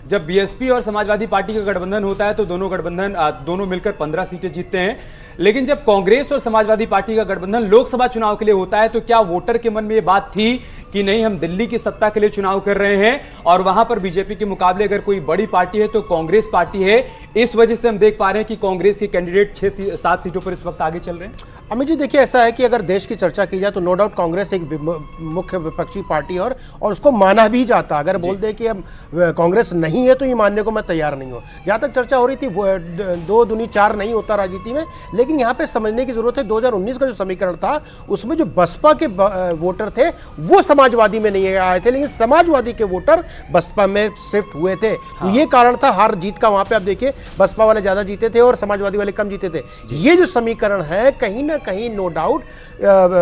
जब बीएसपी और समाजवादी पार्टी का गठबंधन होता है तो दोनों मिलकर 15 सीटें जीतते हैं। लेकिन जब कांग्रेस और समाजवादी पार्टी का गठबंधन लोकसभा चुनाव के लिए होता है तो क्या वोटर के मन में यह बात थी कि नहीं, हम दिल्ली की सत्ता के लिए चुनाव कर रहे हैं और वहां पर बीजेपी के मुकाबले अगर कोई बड़ी पार्टी है तो कांग्रेस पार्टी है। इस वजह से हम देख पा रहे हैं कि कांग्रेस के कैंडिडेट 6-7 सीटों पर इस वक्त आगे चल रहे हैं। अमित जी देखिए, ऐसा है कि अगर देश की चर्चा की जाए तो नो डाउट कांग्रेस एक मुख्य विपक्षी पार्टी और उसको माना भी जाता। अगर बोल दे कि अब कांग्रेस नहीं है तो ये मानने को मैं तैयार नहीं हूँ। जहाँ तक चर्चा हो रही थी 2 दूनी 4 नहीं होता राजनीति में, लेकिन यहाँ पे समझने की जरूरत है 2019 का जो समीकरण था उसमें जो बसपा के वोटर थे वो समाजवादी में नहीं आए थे, लेकिन समाजवादी के वोटर बसपा में शिफ्ट हुए थे। तो ये कारण था हार जीत का। वहां पे आप देखिए बसपा वाले ज्यादा जीते थे और समाजवादी वाले कम जीते थे। ये जो समीकरण है कहीं ना कहीं no doubt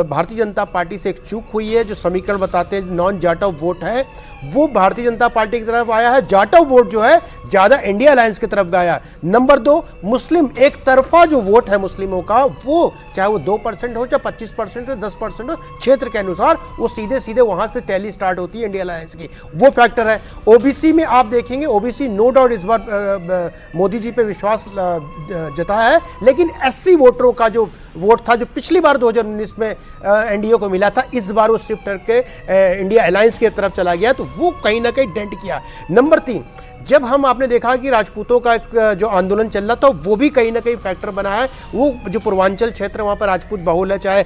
Bharatiya Janata party से एक चूक हुई है। जो समीकरण बताते हैं नॉन जाटव वोट है वो भारतीय जनता पार्टी की तरफ आया है, जाटव वोट जो है ज्यादा इंडिया अलायंस की तरफ गया। नंबर 2, मुस्लिम एक तरफा जो वोट है मुस्लिमों का, वो चाहे वो 2% हो चाहे 25% हो 10% हो, क्षेत्र के अनुसार वो सीधे सीधे वहां से टैली स्टार्ट होती है इंडिया अलायंस की, वो फैक्टर है। ओबीसी में आप देखेंगे ओबीसी नो डाउट इस बार मोदी जी पे विश्वास जताया है, लेकिन एससी वोटरों का जो वोट था जो पिछली बार 2019 में एनडीए को मिला था, इस बार वो शिफ्ट करके इंडिया अलायंस की तरफ चला गया, तो वो कहीं ना कहीं डेंट किया। नंबर 3, जब हम आपने देखा कि राजपूतों का एक जो आंदोलन चल रहा था वो भी कहीं ना कहीं फैक्टर बना है। वो जो पूर्वांचल क्षेत्र वहाँ पर राजपूत बहुल है, चाहे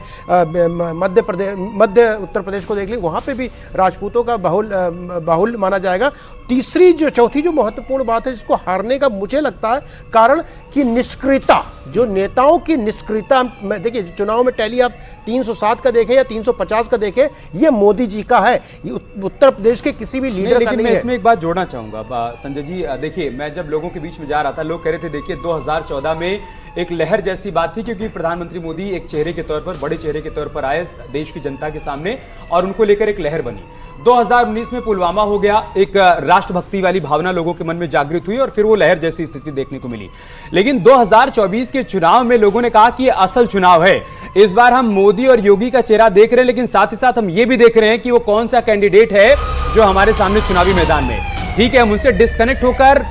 मध्य उत्तर प्रदेश को देख ली वहाँ पे भी राजपूतों का बहुल माना जाएगा। चौथी जो महत्वपूर्ण बात है जिसको हारने का मुझे लगता है कारण कि निष्क्रियता, जो नेताओं की निष्क्रियता। देखिए चुनाव में टैली आप 307 का देखें या 350 का देखें, ये मोदी जी का है, ये उत्तर प्रदेश के किसी भी लीडर का नहीं है। इसमें एक बात जोड़ना चाहूंगा संजय जी। देखिए मैं जब लोगों के बीच में जा रहा था लोग कह रहे थे देखिए 2014 में एक लहर जैसी बात थी, क्योंकि प्रधानमंत्री मोदी एक चेहरे के तौर पर, बड़े चेहरे के तौर पर आए देश की जनता के सामने और उनको लेकर एक लहर बनी। 2019 में पुलवामा हो गया, एक राष्ट्रभक्ति वाली भावना लोगों के मन में जागृत हुई और फिर वो लहर जैसी स्थिति देखने को मिली। लेकिन 2024 के चुनाव में लोगों ने कहा कि ये असल चुनाव है। इस बार हम मोदी और योगी का चेहरा देख रहे हैं, लेकिन साथ ही साथ हम ये भी देख रहे हैं कि वो कौन सा कैंडिडेट है जो हमारे सामने चुनावी मैदान में। ठीक है, हम उनसे डिस्कनेक्ट होकर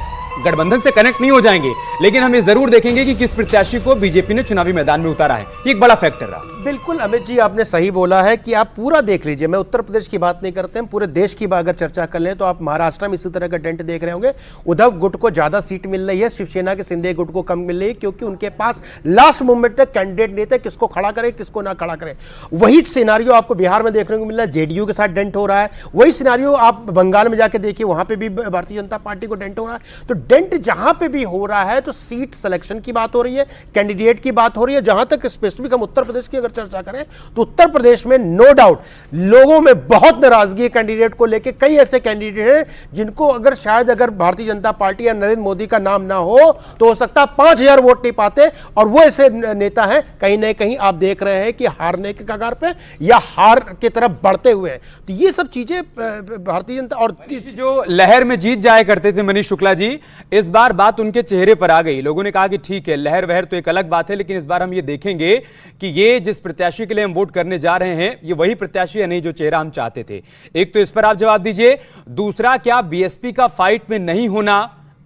गठबंधन से कनेक्ट नहीं हो जाएंगे, लेकिन हम ये जरूर देखेंगे कि किस प्रत्याशी को बीजेपी ने चुनावी मैदान में उतारा है। ये एक बड़ा फैक्टर रहा। बिल्कुल अमित जी, आपने सही बोला है कि आप पूरा देख लीजिए। मैं उत्तर प्रदेश की बात नहीं करते हैं, पूरे देश की अगर चर्चा कर लें तो आप महाराष्ट्र में इसी तरह का डेंट देख रहे होंगे। उद्धव गुट को ज्यादा सीट मिल रही है, शिवसेना के शिंदे गुट को कम मिल रही है, क्योंकि उनके पास लास्ट मोमेंट तक कैंडिडेट नहीं थे, किसको खड़ा करे किसको ना खड़ा करे। वही सिनारियो आपको बिहार में देखने को मिल रहा है, जेडीयू के साथ डेंट हो रहा है। वही सिनारियो आप बंगाल में जाके देखिए, वहां पर भी भारतीय जनता पार्टी को डेंट हो रहा है। तो डेंट जहां पे भी हो रहा है तो सीट सिलेक्शन की बात हो रही है, कैंडिडेट की बात हो रही है। जहां तक स्पेसिफिक हम उत्तर प्रदेश की अगर चर्चा करें तो उत्तर प्रदेश में नो डाउट लोगों में बहुत नाराजगी है कैंडिडेट को लेकर। कई ऐसे कैंडिडेट हैं जिनको अगर भारतीय जनता पार्टी या नरेंद्र मोदी का नाम ना हो तो हो सकता है 5000 वोट नहीं पाते, और वो ऐसे नेता हैं कहीं ना कहीं आप देख रहे हैं कि हारने के कगार पे या हार की तरफ बढ़ते हुए हैं। तो ये सब चीजें भारतीय जनता और जो लहर में जीत जाया करते थे मनीष शुक्ला जी, इस बार बात उनके चेहरे पर आ गई। लोगों ने कहा कि ठीक है लहर वहर तो एक अलग बात है, लेकिन इस बार हम ये देखेंगे कि ये जिस प्रत्याशी के लिए हम वोट करने जा रहे हैं ये वही प्रत्याशी है नहीं जो चेहरा हम चाहते थे। एक तो इस पर आप जवाब दीजिए। दूसरा, क्या बीएसपी का फाइट में नहीं होना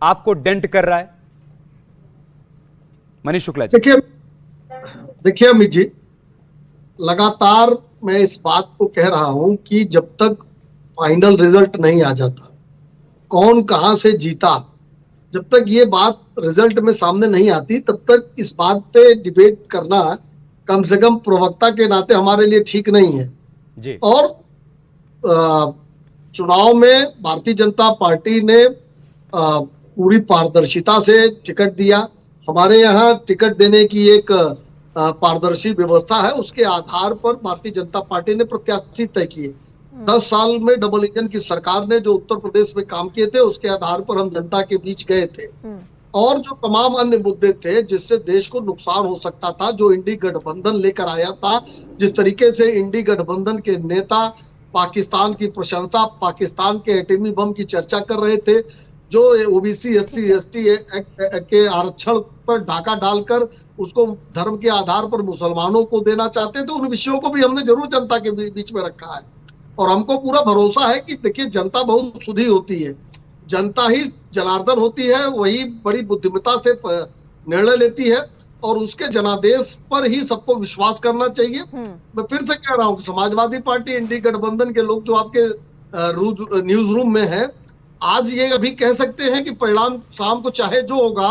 आपको डेंट कर रहा है? मनीष शुक्ला जी। देखिए अमित जी, लगातार मैं इस बात को कह रहा हूं कि जब तक फाइनल रिजल्ट नहीं आ जाता कौन कहां से जीता, जब तक ये बात रिजल्ट में सामने नहीं आती तब तक इस बात पे डिबेट करना कम से कम प्रवक्ता के नाते हमारे लिए ठीक नहीं है जी। और चुनाव में भारतीय जनता पार्टी ने पूरी पारदर्शिता से टिकट दिया। हमारे यहाँ टिकट देने की एक पारदर्शी व्यवस्था है, उसके आधार पर भारतीय जनता पार्टी ने प्रत्याशी तय किए। 10 साल में डबल इंजन की सरकार ने जो उत्तर प्रदेश में काम किए थे उसके आधार पर हम जनता के बीच गए थे, और जो तमाम अन्य मुद्दे थे जिससे देश को नुकसान हो सकता था, जो इंडी गठबंधन लेकर आया था, जिस तरीके से इंडी गठबंधन के नेता पाकिस्तान की प्रशंसा, पाकिस्तान के एटमी बम की चर्चा कर रहे थे, जो ओबीसी SC/ST के आरक्षण पर डाका डालकर उसको धर्म के आधार पर मुसलमानों को देना चाहते थे, उन विषयों को भी हमने जरूर जनता के बीच में रखा है। और हमको पूरा भरोसा है कि देखिए जनता बहुत सुधी होती है। जनता ही जनार्दन होती है, वही बड़ी बुद्धिमत्ता से निर्णय लेती है और उसके जनादेश पर ही सबको विश्वास करना चाहिए। मैं फिर से कह रहा हूँ कि समाजवादी पार्टी, इंडी गठबंधन के लोग जो आपके न्यूज रूम में है, आज ये अभी कह सकते हैं कि परिणाम शाम को चाहे जो होगा,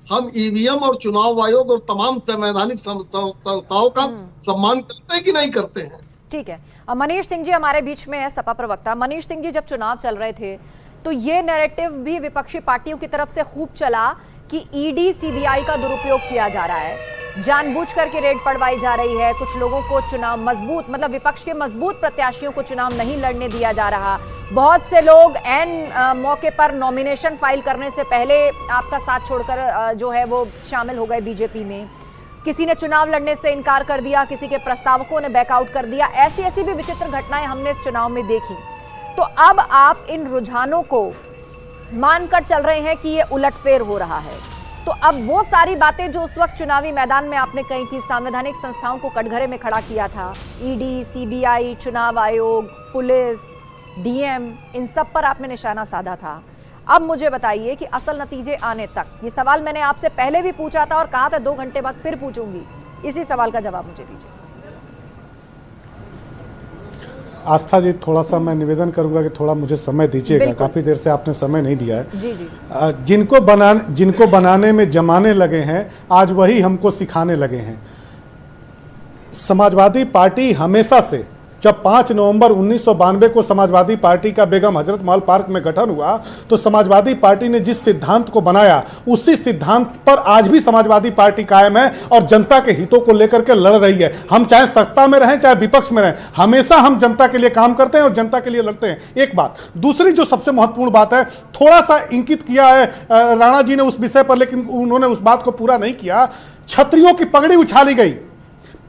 हम ईवीएम और चुनाव आयोग और तमाम संवैधानिक संस्थाओं का सम्मान करते हैं कि नहीं करते हैं। ठीक है, मनीष सिंह जी हमारे बीच में है, सपा प्रवक्ता। मनीष सिंह जी, जब चुनाव चल रहे थे तो ये नैरेटिव भी विपक्षी पार्टियों की तरफ से खूब चला कि ईडी सीबीआई का दुरुपयोग किया जा रहा है, जानबूझ करके रेड पड़वाई जा रही है, कुछ लोगों को चुनाव मजबूत, मतलब विपक्ष के मजबूत प्रत्याशियों को चुनाव नहीं लड़ने दिया जा रहा। बहुत से लोग एन मौके पर नॉमिनेशन फाइल करने से पहले आपका साथ छोड़कर जो है वो शामिल हो गए बीजेपी में। किसी ने चुनाव लड़ने से इनकार कर दिया, किसी के प्रस्तावकों ने बैकआउट कर दिया। ऐसी ऐसी भी विचित्र घटनाएं हमने इस चुनाव में देखी। तो अब आप इन रुझानों को मानकर चल रहे हैं कि ये उलटफेर हो रहा है, तो अब वो सारी बातें जो उस वक्त चुनावी मैदान में आपने कही थी, संवैधानिक संस्थाओं को कटघरे में खड़ा किया था, ईडी, सीबीआई, चुनाव आयोग, पुलिस, डीएम, इन सब पर आपने निशाना साधा था। अब मुझे बताइए कि असल नतीजे आने तक, ये सवाल मैंने आपसे पहले भी पूछा था और कहा था 2 घंटे बाद फिर पूछूंगी, इसी सवाल का जवाब मुझे दीजिए। आस्था जी, थोड़ा सा मैं निवेदन करूंगा कि थोड़ा मुझे समय दीजिएगा, काफी देर से आपने समय नहीं दिया है। जी जी। जिनको बनाने में जमाने लगे हैं, आज वही हमको सिखाने लगे हैं। समाजवादी पार्टी हमेशा से, जब 5 नवंबर 1992 को समाजवादी पार्टी का बेगम हजरत महल पार्क में गठन हुआ, तो समाजवादी पार्टी ने जिस सिद्धांत को बनाया, उसी सिद्धांत पर आज भी समाजवादी पार्टी कायम है और जनता के हितों को लेकर के लड़ रही है। हम चाहे सत्ता में रहें चाहे विपक्ष में रहें, हमेशा हम जनता के लिए काम करते हैं और जनता के लिए लड़ते हैं। एक बात। दूसरी जो सबसे महत्वपूर्ण बात है, थोड़ा सा इंकित किया है राणा जी ने उस विषय पर, लेकिन उन्होंने उस बात को पूरा नहीं किया। छत्रियों की पगड़ी उछाली गई,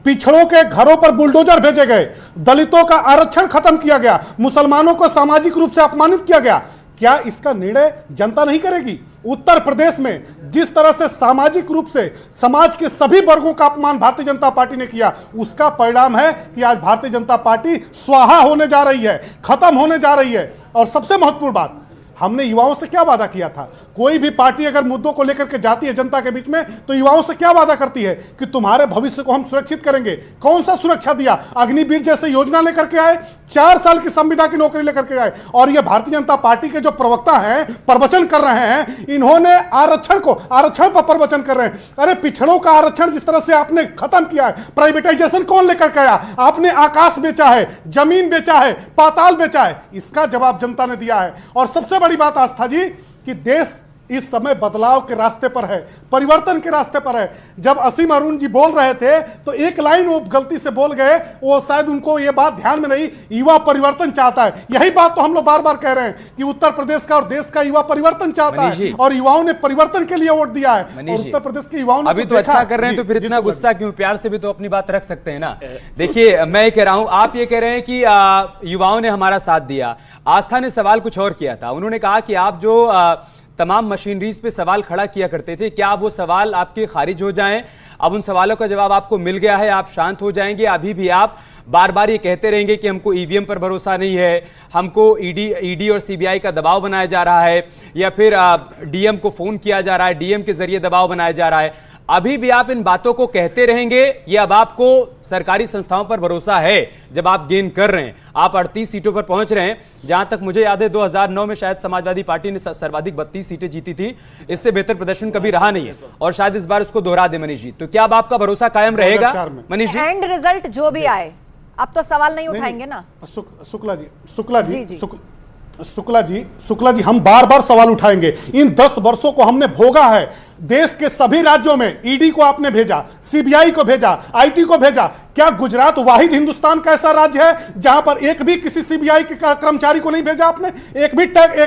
पिछड़ों के घरों पर बुलडोजर भेजे गए, दलितों का आरक्षण खत्म किया गया, मुसलमानों को सामाजिक रूप से अपमानित किया गया। क्या इसका निर्णय जनता नहीं करेगी? उत्तर प्रदेश में जिस तरह से सामाजिक रूप से समाज के सभी वर्गों का अपमान भारतीय जनता पार्टी ने किया, उसका परिणाम है कि आज भारतीय जनता पार्टी स्वाहा होने जा रही है, खत्म होने जा रही है। और सबसे महत्वपूर्ण बात, हमने युवाओं से क्या वादा किया था? कोई भी पार्टी अगर मुद्दों को लेकर के जाती है जनता के बीच में, तो युवाओं से क्या वादा करती है कि तुम्हारे भविष्य को हम सुरक्षित करेंगे। कौन सा सुरक्षा दिया? अग्निवीर जैसे योजना लेकर के आए, 4 साल की संविदा की नौकरी लेकर के आए। और ये भारतीय जनता पार्टी के जो प्रवक्ता हैं, प्रवचन कर रहे हैं, इन्होंने आरक्षण पर प्रवचन कर रहे हैं। अरे पिछड़ों का आरक्षण जिस तरह से आपने खत्म किया है, प्राइवेटाइजेशन कौन लेकर के आया? आपने आकाश बेचा है, जमीन बेचा है, पाताल बेचा है, इसका जवाब जनता ने दिया है। और सबसे बड़ी बात आस्था जी, कि देश इस समय बदलाव के रास्ते पर है, परिवर्तन के रास्ते पर है। जब असीम अरुण जी बोल रहे थे तो एक लाइन वो गलती से बोल गए, वो शायद उनको ये बात ध्यान में नहीं, युवा परिवर्तन चाहता है। यही बात तो हम लोग बार बार कह रहे हैं कि उत्तर प्रदेश का और देश का युवा परिवर्तन चाहता है, और युवाओं ने परिवर्तन के लिए वोट दिया है। और उत्तर प्रदेश के युवाओं ने अभी तो अच्छा कर रहे हैं, तो फिर इतना गुस्सा क्यों? प्यार से भी तो अपनी बात रख सकते हैं ना। देखिए, मैं ये कह रहा हूं, आप ये कह रहे हैं कि युवाओं ने हमारा साथ दिया। आस्था ने सवाल कुछ और किया था। उन्होंने कहा कि आप जो तमाम मशीनरीज पे सवाल खड़ा किया करते थे, क्या वो सवाल आपके खारिज हो जाएं? अब उन सवालों का जवाब आपको मिल गया है, आप शांत हो जाएंगे? अभी भी आप बार बार ये कहते रहेंगे कि हमको ईवीएम पर भरोसा नहीं है, हमको ईडी और सीबीआई का दबाव बनाया जा रहा है, या फिर डीएम को फोन किया जा रहा है, डीएम के जरिए दबाव बनाया जा रहा है? अभी भी आप इन बातों को कहते रहेंगे, या अब आपको सरकारी संस्थाओं पर भरोसा है? जब आप गेन कर रहे हैं, आप 38 सीटों पर पहुंच रहे हैं, जहां तक मुझे याद है 2009 में शायद समाजवादी पार्टी ने सर्वाधिक 32 सीटें जीती थी। इससे बेहतर प्रदर्शन कभी रहा नहीं है, और शायद इस बार उसको दोहरा दे मनीष जी। तो क्या अब आपका भरोसा कायम रहेगा मनीष जी? एंड रिजल्ट जो भी आए, अब तो सवाल नहीं उठाएंगे ना? शुक्ला जी, हम बार बार सवाल उठाएंगे। इन 10 वर्षों को हमने भोगा है। देश के सभी राज्यों में ईडी को आपने भेजा, सीबीआई को भेजा, आईटी को भेजा। क्या गुजरात वाहिद हिंदुस्तान का ऐसा राज्य है जहां पर एक भी किसी सीबीआई के कर्मचारी को नहीं भेजा आपने? एक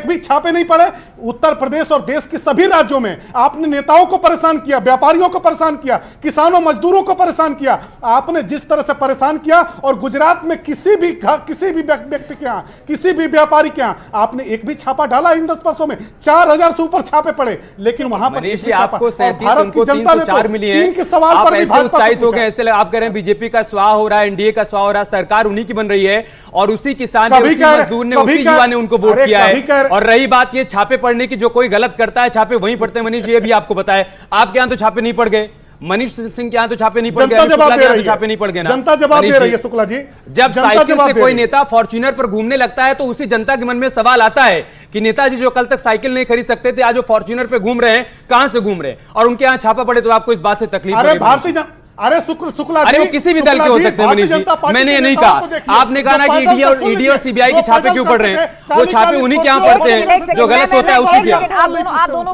भी छापे नहीं पड़े? उत्तर प्रदेश और देश के सभी राज्यों में आपने नेताओं को परेशान किया, व्यापारियों को परेशान किया, किसानों मजदूरों को परेशान किया। आपने जिस तरह से परेशान किया, और गुजरात में किसी भी व्यक्ति के यहां, किसी भी व्यापारी के यहां आपने एक भी छापा डाला इन 10 वर्षों में? 4000 से ऊपर छापे पड़े, लेकिन वहां पर आपको 37 भारत उनको की जनता ने 304 तो मिली है। चीन के सवाल आप पर भी ऐसे भाजपा से उत्साहित हो पूछा। गए, ऐसे आप कह रहे हैं बीजेपी का स्वाह हो रहा है, एनडीए का स्वाह हो रहा है, सरकार उन्हीं की बन रही है और उसी किसान ने, कभी उसी कह रहे- मजदूर ने, कभी उसी कह- युवा ने उनको वोट अरे किया कभी कह है। रहे- और रही बात ये छापे पड़ने की, जो कोई गलत करता है छापे वहीं पड़ते हैं। मनीष, ये भी आपको बताए, आपके यहाँ तो छापे नहीं पड़ गए, मनीष सिंह के यहाँ तो छापे नहीं पड़ गए, जनता अनिल जवाब शुक्ला के दे यहाँ रही तो छापे है, नहीं पड़ गए ना। जनता जवाब मनीष दे जी, रही है शुक्ला जी। जब जनता साइकिल जवाब से दे कोई रही है। नेता फॉर्च्यूनर पर घूमने लगता है तो उसी जनता के मन में सवाल आता है कि नेताजी जो कल तक साइकिल नहीं खरीद सकते थे, आज वो फॉर्च्यूनर पे घूम रहे हैं, कहां से घूम रहे हैं? और उनके यहाँ छापा पड़े तो आपको इस बात से तकलीफ अरे हो रही है? भारतीय जन- अरे शुक्ला अरे जी, वो किसी भी दल शुक्ला के हो जी, सकते हैं भारतीय मनीष जी, जनता पार्टी मैंने के ये नहीं नेताओं कहा। को देखिए, आपने कहा ना जो कि पैदल ईडी सुन और लीजिए, सीबीआई के जो छापे पैदल क्यों पड़ रहे हैं? करते थे, वो छापे उन्हीं के यहाँ काली पड़ते काली हैं जो गलत होता है उसी के यहाँ। आप दोनों